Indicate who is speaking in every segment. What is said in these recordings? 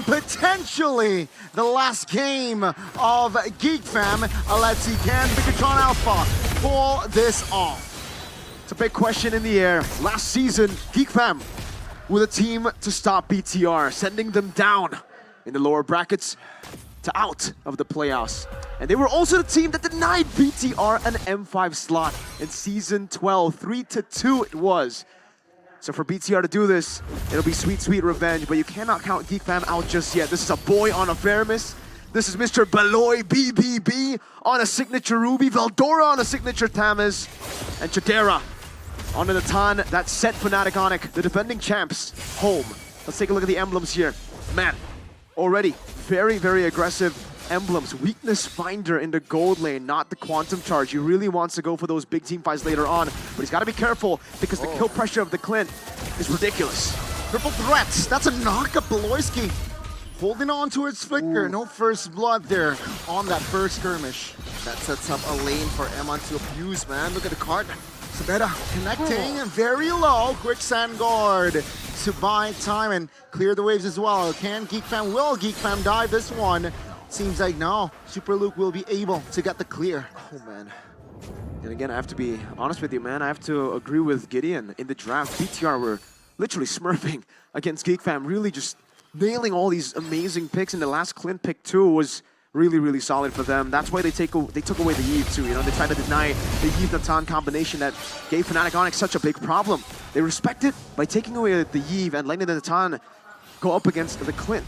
Speaker 1: and potentially the last game of Geekfam. Let's see, can Bigetron Alpha pull this off?
Speaker 2: It's a big question in the air. Last season, Geekfam with a team to stop BTR, sending them down in the lower brackets to out of the playoffs. And they were also the team that denied BTR an M5 slot in Season 12. 3-2 it was. So for BTR to do this, it'll be sweet, sweet revenge, but you cannot count Geekfam out just yet. This is a boy on a Faramis. This is Mr. Beloy BBB on a signature Ruby, Veldora on a signature Tamaz, and Chidera on the Natan. That set Fnatic Onic, the defending champs, home. Let's take a look at the emblems here. Man, already very, very aggressive emblems. Weakness Finder in the gold lane, not the Quantum Charge. He really wants to go for those big team fights later on, but he's got to be careful because the kill pressure of the Clint is ridiculous.
Speaker 1: Triple threats, that's a knock-up. Beloyski holding on to its flicker. No first blood there on that first skirmish.
Speaker 3: That sets up a lane for Emon to abuse, man. Look at the card.
Speaker 1: Sabetta connecting very low. Quicksand guard to buy time and clear the waves as well. Can Geekfam, will Geekfam dive this one? Seems like no. Super Luke will be able to get the clear.
Speaker 3: Oh man.
Speaker 2: And again, I have to be honest with you, man. I have to agree with Gideon. In the draft, BTR were literally smurfing against Geekfam, really just nailing all these amazing picks. And the last Clint pick too was really, really solid for them. That's why they took away the Eve too. You know, they tried to deny the Eve Natan combination that gave Fnatic Onic such a big problem. They respect it by taking away the Eve and letting the Natan go up against the Clint.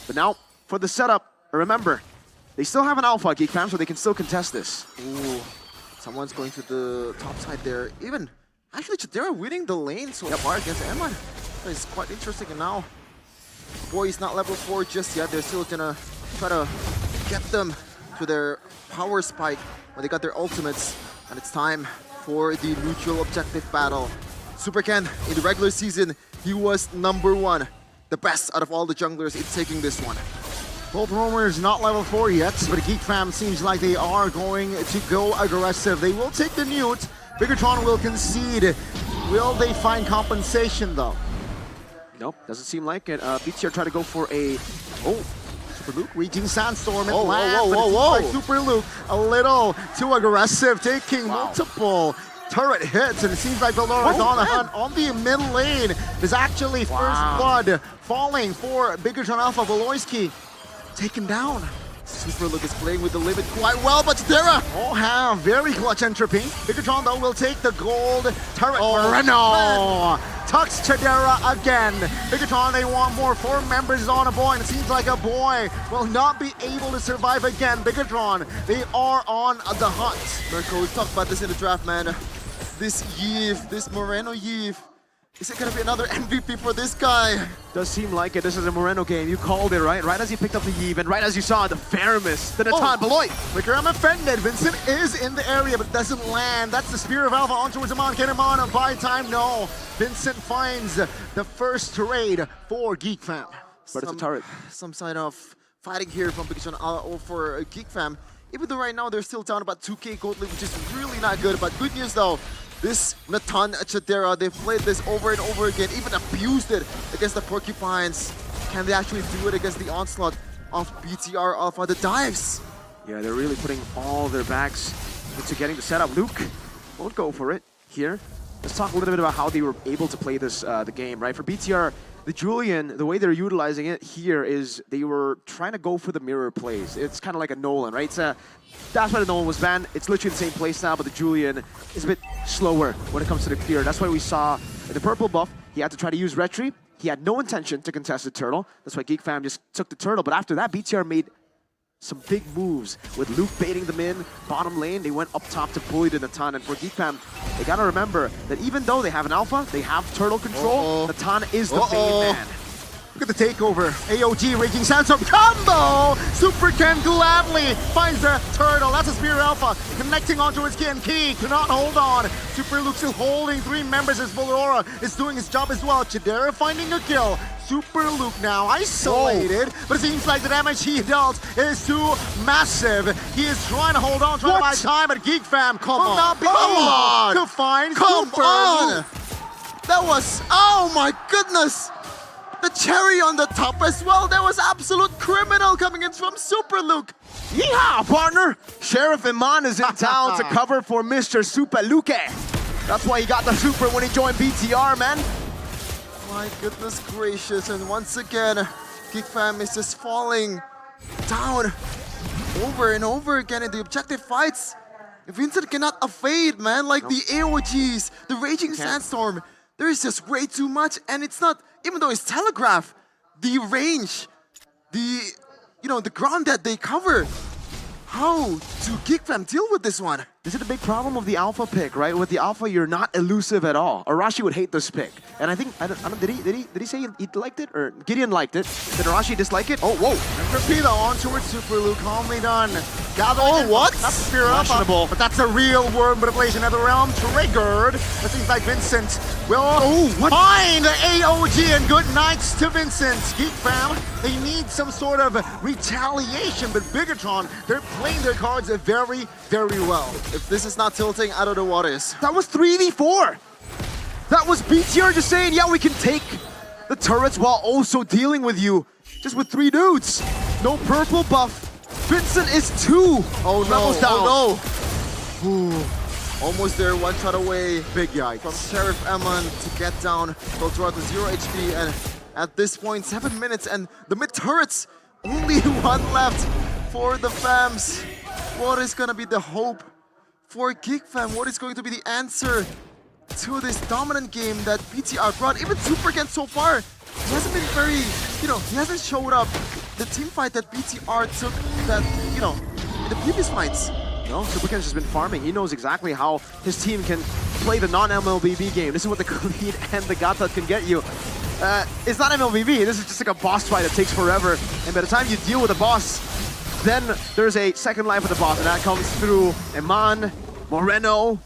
Speaker 2: But now for the setup, remember, they still have an Alpha Geekfam, so they can still contest this.
Speaker 3: Ooh, someone's going to the top side there. Even actually, Chidera winning the lane so far against Emon. It's quite interesting. And now, boy, he's not level 4 just yet. They're still gonna try to get them to their power spike when they got their ultimates, and it's time for the mutual objective battle. Superken, in the regular season, he was #1, the best out of all the junglers in taking this one.
Speaker 1: Both roamers not level 4 yet, but Geekfam seems like they are going to go aggressive. They will take the Newt. Bigetron will concede. Will they find compensation though?
Speaker 2: Nope, doesn't seem like it. BTR try to go for a...
Speaker 1: Super Luke reaching Sandstorm and
Speaker 3: Whoa,
Speaker 1: land,
Speaker 3: whoa,
Speaker 1: but it seems
Speaker 3: whoa.
Speaker 1: like Super Luke a little too aggressive, taking multiple turret hits, and it seems like Veldora is on the hunt on the mid lane. There's actually first blood falling for Bigetron Alpha. Beloyski taken down.
Speaker 3: Super Luke is playing with the limit quite well, but Chidera!
Speaker 1: Oh, very clutch entropy. Bigetron though will take the gold turret for Reno. Tucks Chidera again. Bigetron, they want more. 4 members on a boy, and it seems like a boy will not be able to survive again. Bigetron, they are on the hunt.
Speaker 3: Mirko, we talked about this in the draft, man. This Yves, this Moreno Yves, is it gonna be another MVP for this guy?
Speaker 2: Does seem like it. This is a Moreno game. You called it, right? Right as he picked up the Eve, and right as you saw the Faramis, the Natan, Beloy.
Speaker 1: Flicker, I'm offended. Vincent is in the area, but doesn't land. That's the Spear of Alpha on towards Amon. Can Amon buy time? No. Vincent finds the first trade for Geekfam.
Speaker 2: But it's a turret.
Speaker 3: Some sign of fighting here from Bigetron for Geekfam. Even though right now they're still down about 2k gold lead, which is really not good. But good news though, this Natan Chidera, they've played this over and over again, even abused it against the Porcupines. Can they actually do it against the onslaught of BTR Alpha? The dives!
Speaker 2: Yeah, they're really putting all their backs into getting the setup. Luke won't go for it here. Let's talk a little bit about how they were able to play this the game, right? For BTR, the Julian, the way they're utilizing it here is they were trying to go for the mirror plays. It's kind of like a Nolan, right? That's why the Nolan was banned. It's literally the same play style, but the Julian is a bit slower when it comes to the clear. That's why we saw in the purple buff, he had to try to use Retry. He had no intention to contest the turtle. That's why Geekfam just took the turtle. But after that, BTR made some big moves with Luke baiting them in, bottom lane. They went up top to bully the Natan. And for Geekfam, they gotta remember that even though they have an alpha, they have turtle control. Natan is the main man.
Speaker 1: Look at the takeover. AOG Raging Sandstorm combo! Super Ken gladly finds the turtle. That's a Spear Alpha connecting onto his Ken Key. Cannot hold on. Super Luke still holding 3 members as Veldora is doing his job as well. Chidera finding a kill. Super Luke now isolated, but it seems like the damage he dealt is too massive. He is trying to hold on, trying to buy time, but Geekfam will not be able to find Super Luke.
Speaker 3: That was, oh my goodness! the cherry on the top as well. That was absolute criminal coming in from Super Luke.
Speaker 2: Yeehaw, partner! Sheriff Iman is in town to cover for Mr. Super Luke. That's why he got the super when he joined BTR, man.
Speaker 3: My goodness gracious, and once again, Geekfam is just falling down over and over again in the objective fights. Vincent cannot evade, man, like the AOGs, the Raging Sandstorm. There is just way too much, and it's not, even though it's telegraph, the range, the ground that they cover. How do Geekfam deal with this one?
Speaker 2: This is the big problem of the Alpha pick, right? With the Alpha, you're not elusive at all. Arashi would hate this pick, and I think did he say he liked it, or Gideon liked it? Did Arashi dislike it? Oh, whoa!
Speaker 1: Torpedo on towards Super Luke, calmly done.
Speaker 3: Oh, what?
Speaker 1: That's Spear Up, but that's a real word manipulation of the realm triggered. It seems like Vincent will find the AOG, and good nights to Vincent. Geekfam, they need some sort of retaliation, but Bigetron, they're playing their cards very, very well.
Speaker 3: If this is not tilting, I don't know what is.
Speaker 2: That was 3v4. That was BTR just saying, yeah, we can take the turrets while also dealing with you. Just with 3 dudes. No purple buff. Vincent is 2 levels down.
Speaker 3: Oh no. Ooh. Almost there, one shot away.
Speaker 1: Big yikes.
Speaker 3: From Sheriff Eman to get down. Go to 0 HP, and at this point, 7 minutes, and the mid turrets, only 1 left for the fams. What is gonna be the hope for Geekfam? What is going to be the answer to this dominant game that BTR brought? Even Supercan so far, he hasn't been very, he hasn't showed up the team fight that BTR took that, in the previous fights.
Speaker 2: No, Supercan's just been farming. He knows exactly how his team can play the non-MLBB game. This is what the Khalid and the Gata can get you. It's not MLBB, this is just like a boss fight that takes forever. And by the time you deal with a boss, then there's a second life of the boss, and that comes through Eman, Moreno,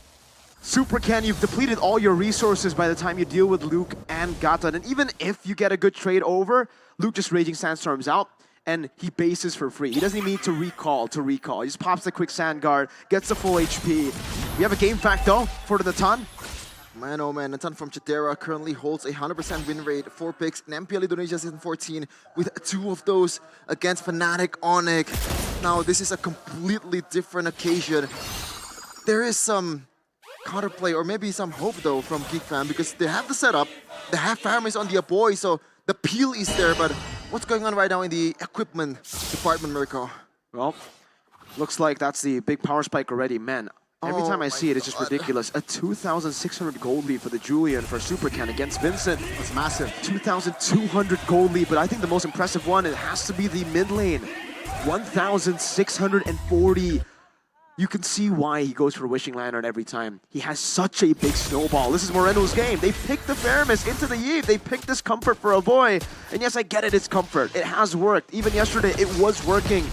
Speaker 2: Supercan. You've depleted all your resources by the time you deal with Luke and Gata. And even if you get a good trade over, Luke just Raging Sandstorms out, and he bases for free. He doesn't need to recall. He just pops the quick sand guard, gets the full HP. We have a game fact though for the Natan.
Speaker 3: Man, oh man, Natan from Chidera currently holds a 100% win rate, 4 picks in Mpl-Id Indonesia Season 14, with 2 of those against Fnatic Onyx. Now, this is a completely different occasion. There is some counterplay, or maybe some hope though from Geekfam, because they have the setup, they have farmers on the Aboy, so the peel is there, but what's going on right now in the equipment department, Mirko?
Speaker 2: Well, looks like that's the big power spike already, man. Every time I see it, it's just ridiculous. A 2,600 gold lead for the Julian for Supercan against Vincent.
Speaker 1: That's massive.
Speaker 2: 2,200 gold lead, but I think the most impressive one, it has to be the mid lane. 1,640. You can see why he goes for Wishing Lantern every time. He has such a big snowball. This is Moreno's game. They picked the Faramis into the Eve. They picked this comfort for a boy. And yes, I get it, it's comfort. It has worked. Even yesterday, it was working.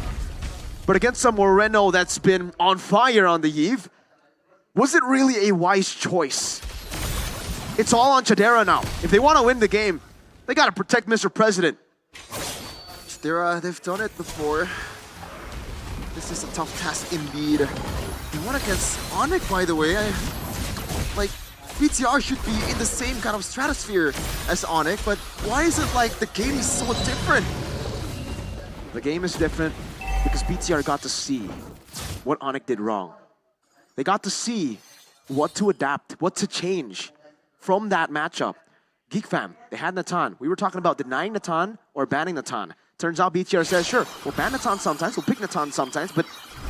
Speaker 2: But against some Moreno that's been on fire on the Eve, was it really a wise choice? It's all on Chidera now. If they want to win the game, they got to protect Mr. President.
Speaker 3: Chidera, they've done it before. This is a tough task indeed. They won against Onyx, by the way. Like, BTR should be in the same kind of stratosphere as Onyx, but why is it like the game is so different?
Speaker 2: The game is different because BTR got to see what Onyx did wrong. They got to see what to adapt, what to change from that matchup. Geekfam, they had Natan. We were talking about denying Natan or banning Natan. Turns out BTR says, sure, we'll ban Natan sometimes, we'll pick Natan sometimes, but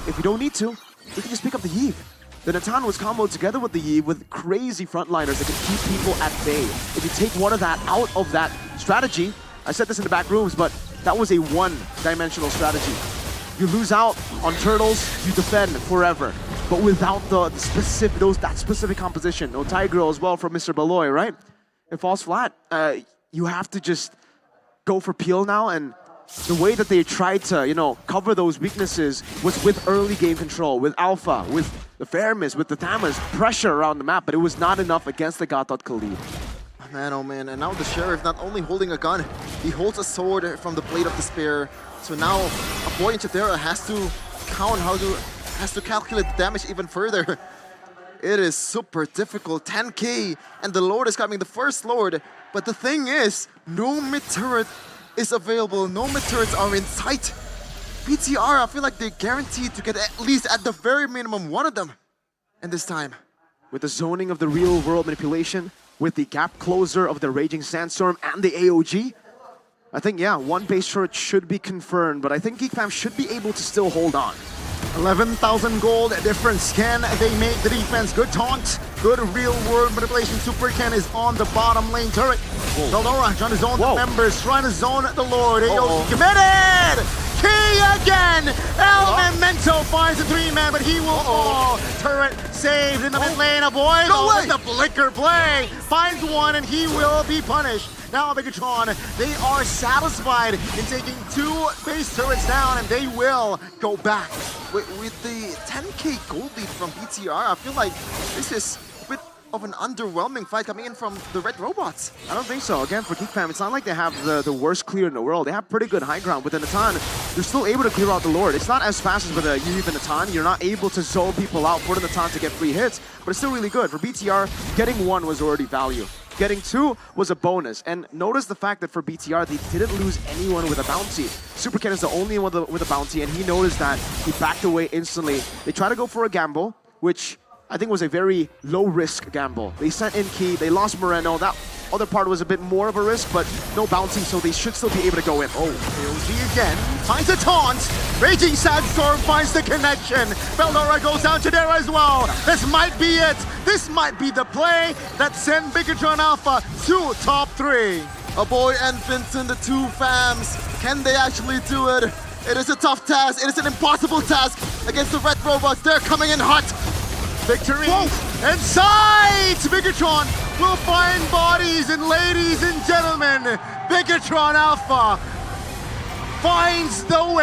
Speaker 2: if we don't need to, we can just pick up the Eve. The Natan was comboed together with the Eve with crazy frontliners that can keep people at bay. If you take one of that out of that strategy, I said this in the back rooms, but that was a one-dimensional strategy. You lose out on turtles, you defend forever. But without that specific composition, no Tigreal as well from Mr. Baloy, right? It falls flat. You have to just go for peel now, and the way that they tried to, cover those weaknesses was with early game control, with Alpha, with the Faramis, with the Tamas, pressure around the map, but it was not enough against the Gatot Khalid.
Speaker 3: Man, oh man, and now the Sheriff not only holding a gun, he holds a sword from the Blade of Despair. So now a boy in Chidera has to has to calculate the damage even further. It is super difficult. 10k, and the Lord is coming. The first Lord But the thing is, no mid-turret is available. No mid-turrets are in sight. BTR, I feel like they're guaranteed to get at least at the very minimum one of them. And this time,
Speaker 2: with the zoning of the real world manipulation, with the gap closer of the Raging Sandstorm and the AOG, I think, yeah, one base turret should be confirmed, but I think Geekfam should be able to still hold on.
Speaker 1: 11,000 gold difference. Can they make the defense? Good taunt, good real-world manipulation. Super Ken is on the bottom lane turret. Veldora trying to zone the members, trying to zone the Lord. AOG committed! Key again! El Memento finds a 3-man, but he will fall. Turret saved in the mid lane. A boy with the Blicker play. Finds one, and he will be punished. Now Bigetron, they are satisfied in taking 2 base turrets down, and they will go back.
Speaker 3: With the 10k gold lead from BTR, I feel like this is a bit of an underwhelming fight coming in from the Red Robots.
Speaker 2: I don't think so. Again, for Geekfam, it's not like they have the worst clear in the world. They have pretty good high ground. With the Natan, they're still able to clear out the Lord. It's not as fast as with a Yui and Natan. You're not able to zone people out for the Natan to get free hits, but it's still really good. For BTR, getting 1 was already value. Getting 2 was a bonus. And notice the fact that for BTR, they didn't lose anyone with a bounty. Super Ken is the only one with a bounty, and he noticed that. He backed away instantly. They tried to go for a gamble, which I think was a very low-risk gamble. They sent in Key, they lost Moreno. That other part was a bit more of a risk, but no bounty, so they should still be able to go in.
Speaker 1: Oh, AOG again, finds a taunt. Raging Sandstorm finds the connection. Veldora goes down to there as well. This might be it. This might be the play that sent Bigetron Alpha to top 3.
Speaker 3: A boy and Vincent, the 2 fams. Can they actually do it? It is a tough task. It is an impossible task against the Red Robots. They're coming in hot.
Speaker 1: Victory inside! Bigetron will find bodies, and ladies and gentlemen, Bigetron Alpha finds the way.